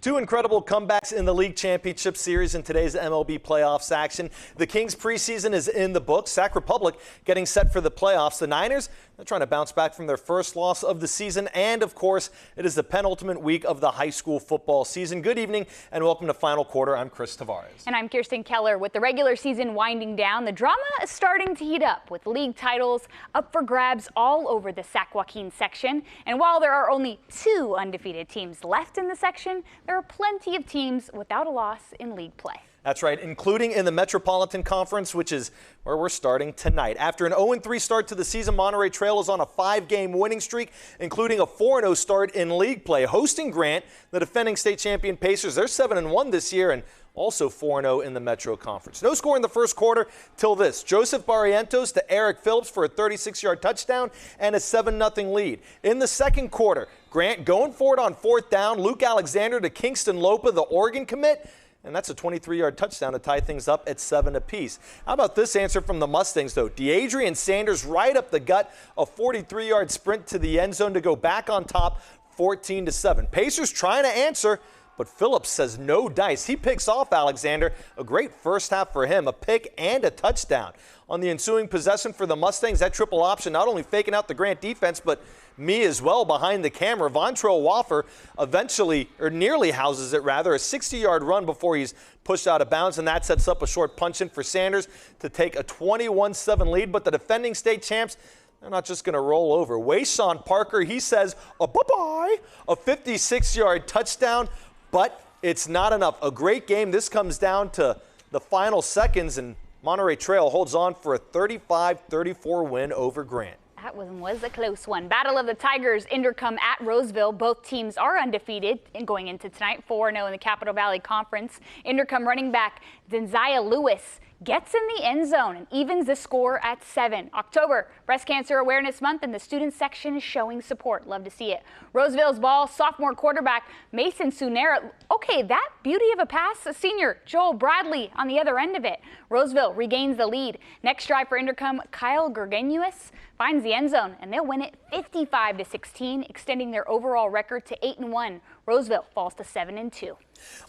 Two incredible comebacks in the league championship series in today's MLB playoffs action. The Kings preseason is in the books. Sac Republic getting set for the playoffs. The Niners, they're trying to bounce back from their first loss of the season. And of course, it is the penultimate week of the high school football season. Good evening and welcome to Final Quarter. I'm Chris Tavares. And I'm Kirsten Keller. With the regular season winding down, the drama is starting to heat up with league titles up for grabs all over the Sac Joaquin section. And while there are only two undefeated teams left in the section, there are plenty of teams without a loss in league play. That's right, including in the Metropolitan Conference, which is where we're starting tonight. After an 0-3 start to the season, Monterey Trail is on a 5-game winning streak, including a 4-0 start in league play. Hosting Grant, the defending state champion Pacers, they're 7-1 this year and also 4-0 in the Metro Conference. No score in the first quarter till this. Joseph Barrientos to Eric Phillips for a 36-yard touchdown and a 7-0 lead. In the second quarter, Grant going for it on fourth down. Luke Alexander to Kingston Lopa, the Oregon commit. And that's a 23-yard touchdown to tie things up at 7 apiece. How about this answer from the Mustangs, though? DeAdrian Sanders right up the gut, a 43-yard sprint to the end zone to go back on top, 14-7. Pacers trying to answer, but Phillips says no dice. He picks off Alexander. A great first half for him, a pick and a touchdown. On the ensuing possession for the Mustangs, that triple option not only faking out the Grant defense, but me as well behind the camera. Vontrell Waffer eventually, or nearly houses it rather, a 60-yard run before he's pushed out of bounds, and that sets up a short punch-in for Sanders to take a 21-7 lead. But the defending state champs, they're not just going to roll over. Wayshawn Parker, he says, bye-bye, a 56-yard touchdown, but it's not enough. A great game. This comes down to the final seconds, and Monterey Trail holds on for a 35-34 win over Grant. That one was a close one. Battle of the Tigers, Inderkum at Roseville. Both teams are undefeated in going into tonight, 4-0 in the Capital Valley Conference. Inderkum running back Denziah Lewis gets in the end zone and evens the score at 7. October, Breast Cancer Awareness Month, and the student section is showing support. Love to see it. Roseville's ball, sophomore quarterback Mason Sunera. Okay, that beauty of a pass, a senior Joel Bradley on the other end of it. Roseville regains the lead. Next drive for Inderkum, Kyle Gergenuis finds the end zone, and they'll win it 55-16, extending their overall record to 8-1. Roseville falls to 7-2.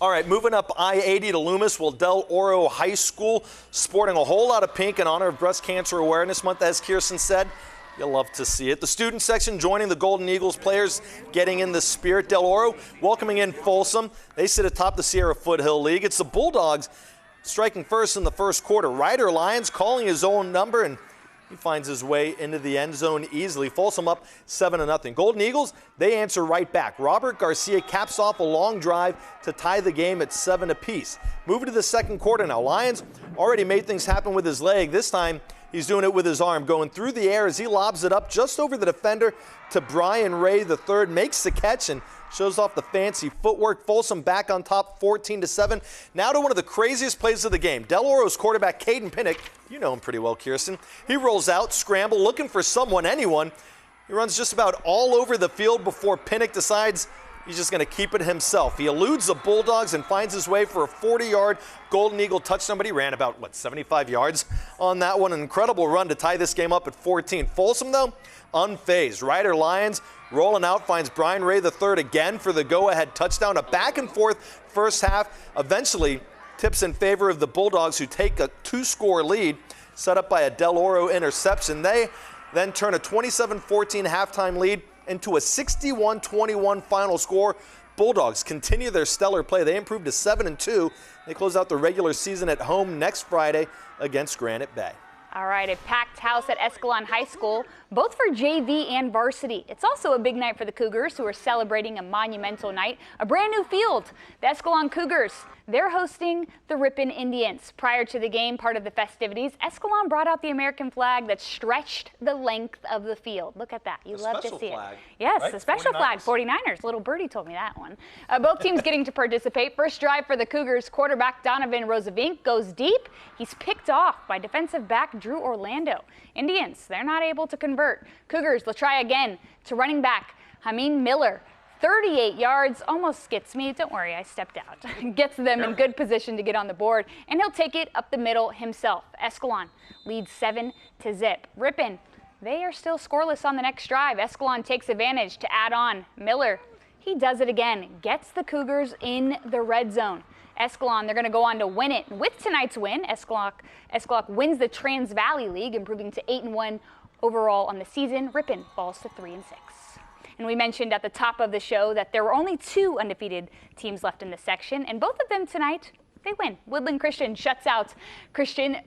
All right, moving up I-80 to Loomis, Del Oro High School, sporting a whole lot of pink in honor of Breast Cancer Awareness Month, as Kirsten said. You'll love to see it. The student section joining the Golden Eagles players, getting in the spirit. Del Oro welcoming in Folsom. They sit atop the Sierra Foothill League. It's the Bulldogs striking first in the first quarter. Ryder Lyons calling his own number, and he finds his way into the end zone easily. Folsom up 7-0. Golden Eagles, they answer right back. Robert Garcia caps off a long drive to tie the game at 7 apiece. Moving to the second quarter now. Lyons already made things happen with his leg. This time, he's doing it with his arm, going through the air as he lobs it up just over the defender to Brian Ray III. Makes the catch and shows off the fancy footwork. Folsom back on top, 14-7. Now to one of the craziest plays of the game. Del Oro's quarterback, Caden Pinnock, you know him pretty well, Kirsten. He rolls out, scramble, looking for someone, anyone. He runs just about all over the field before Pinnock decides he's just going to keep it himself. He eludes the Bulldogs and finds his way for a 40-yard Golden Eagle touchdown, but he ran about, 75 yards on that one. An incredible run to tie this game up at 14. Folsom, though, unfazed. Ryder Lyons rolling out, finds Brian Ray III again for the go-ahead touchdown. A back-and-forth first half eventually tips in favor of the Bulldogs, who take a 2-score lead set up by a Del Oro interception. They then turn a 27-14 halftime lead into a 61-21 final score. Bulldogs continue their stellar play. They improve to 7-2. They close out the regular season at home next Friday against Granite Bay. All right, a packed house at Escalon High School, both for JV and varsity. It's also a big night for the Cougars, who are celebrating a monumental night, a brand new field. The Escalon Cougars, they're hosting the Ripon Indians. Prior to the game, part of the festivities, Escalon brought out the American flag that stretched the length of the field. Look at that. You love to see it. Yes, right? A special 49ers. Flag, 49ers. Little birdie told me that one. Both teams getting to participate. First drive for the Cougars, quarterback Donovan Rosavink goes deep. He's picked off by defensive back Drew Orlando. Indians, they're not able to convert. Cougars, they'll try again to running back Hameen Miller. 38 yards, almost gets me. Don't worry, I stepped out. Gets them in good position to get on the board, and he'll take it up the middle himself. Escalon leads 7-0. Ripon, they are still scoreless on the next drive. Escalon takes advantage to add on. Miller, He does it again, gets the Cougars in the red zone. Escalon, they're going to go on to win it. With tonight's win, Escalon wins the Trans Valley League, improving to 8-1 overall on the season. Ripon falls to 3-6. And we mentioned at the top of the show that there were only 2 undefeated teams left in this section, and both of them tonight, they win. Woodland Christian shuts out Christian.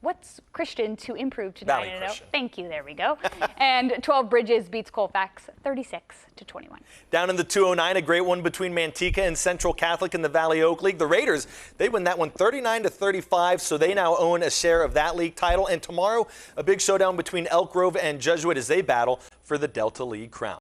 What's Christian to improve tonight? Valley Christian. Thank you, there we go. And 12 Bridges beats Colfax 36-21. Down in the 209, a great one between Manteca and Central Catholic in the Valley Oak League. The Raiders, they win that one 39-35, so they now own a share of that league title. And tomorrow, a big showdown between Elk Grove and Jesuit as they battle for the Delta League crown.